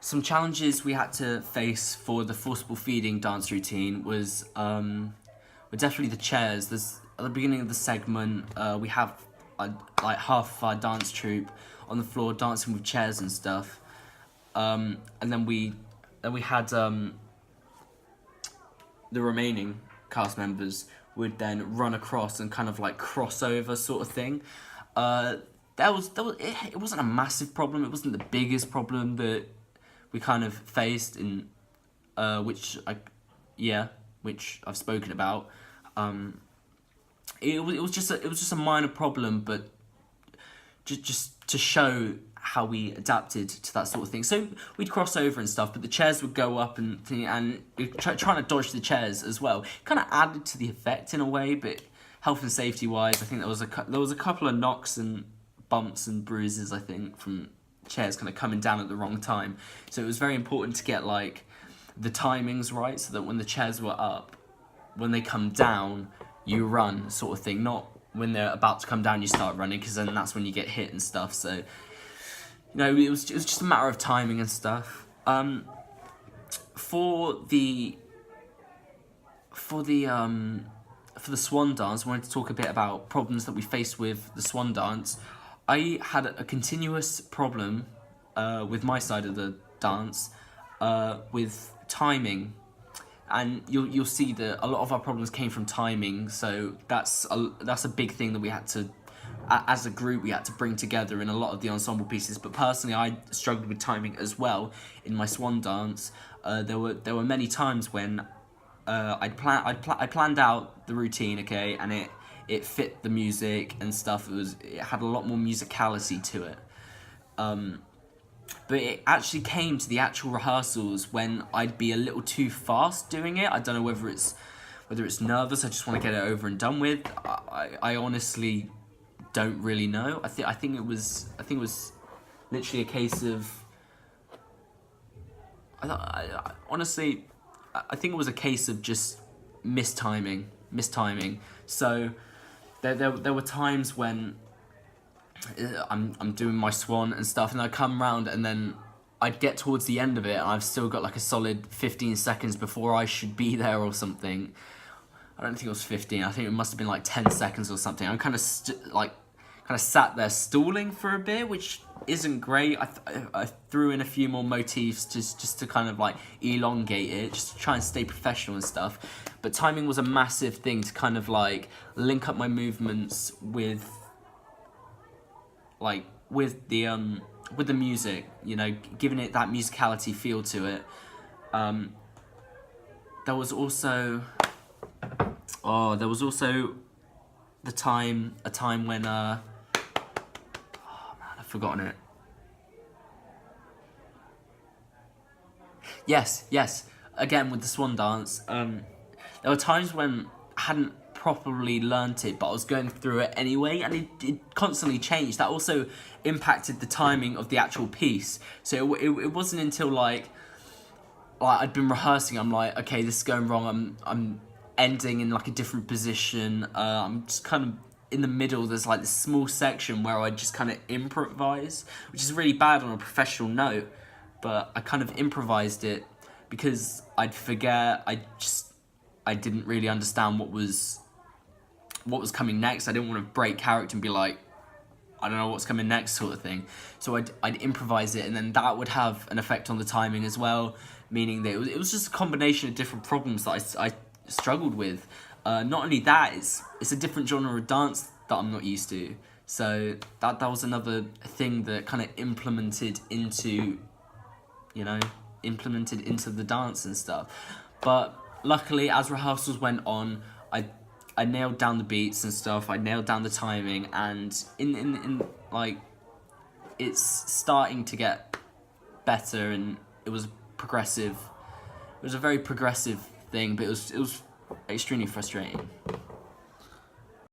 Some challenges we had to face for the forcible feeding dance routine were definitely the chairs. There's at the beginning of the segment, we have like half of our dance troupe on the floor dancing with chairs and stuff, and then we had the remaining cast members would then run across and kind of like crossover sort of thing. It wasn't a massive problem. It wasn't the biggest problem that we kind of faced in which I've spoken about. It was just a minor problem, but just to show how we adapted to that sort of thing. So we'd cross over and stuff, but the chairs would go up and trying to dodge the chairs as well. Kind of added to the effect in a way, but health and safety wise, I think there was a couple of knocks and bumps and bruises, I think, from chairs kind of coming down at the wrong time. So it was very important to get like the timings right, so that when the chairs were up, when they come down, you run sort of thing. Not when they're about to come down, you start running, because then that's when you get hit and stuff. So, you know, it was just a matter of timing and stuff. For the swan dance, I wanted to talk a bit about problems that we faced with the swan dance. I had a continuous problem with my side of the dance with timing, and you'll see that a lot of our problems came from timing. So that's a big thing that we had to, as a group, we had to bring together in a lot of the ensemble pieces. But personally, I struggled with timing as well in my swan dance. There were many times when I planned out the routine, okay, and it fit the music and stuff. It had a lot more musicality to it. But it actually came to the actual rehearsals when I'd be a little too fast doing it. I don't know whether it's nervous. I just want to get it over and done with. I honestly don't really know. I think it was literally a case of. Honestly, I think it was a case of just mistiming. So there were times when I'm doing my swan and stuff, and I'd come round and then I'd get towards the end of it and I've still got like a solid 15 seconds before I should be there or something. I don't think it was 15. I think it must have been like 10 seconds or something. I'm kind of sat there stalling for a bit, which isn't great. I threw in a few more motifs just to kind of like elongate it, just to try and stay professional and stuff. But timing was a massive thing to kind of like link up my movements with the music, you know, giving it that musicality feel to it. There was also a time when oh man, I've forgotten it. Yes. Again with the swan dance, there were times when I hadn't properly learnt it, but I was going through it anyway, and it constantly changed. That also impacted the timing of the actual piece. So it wasn't until like I'd been rehearsing, I'm like, okay, this is going wrong. I'm ending in like a different position. I'm just kind of in the middle. There's like this small section where I just kind of improvise, which is really bad on a professional note, but I kind of improvised it because I'd forget. I didn't really understand what was coming next. I didn't want to break character and be like, I don't know what's coming next sort of thing. So I'd improvise it, and then that would have an effect on the timing as well, meaning that it was just a combination of different problems that I struggled with. Not only that, it's a different genre of dance that I'm not used to. So that was another thing that kind of implemented into the dance and stuff. But luckily, as rehearsals went on, I nailed down the beats and stuff. I nailed down the timing, and in like it's starting to get better, and it was progressive. It was a very progressive thing, but it was extremely frustrating.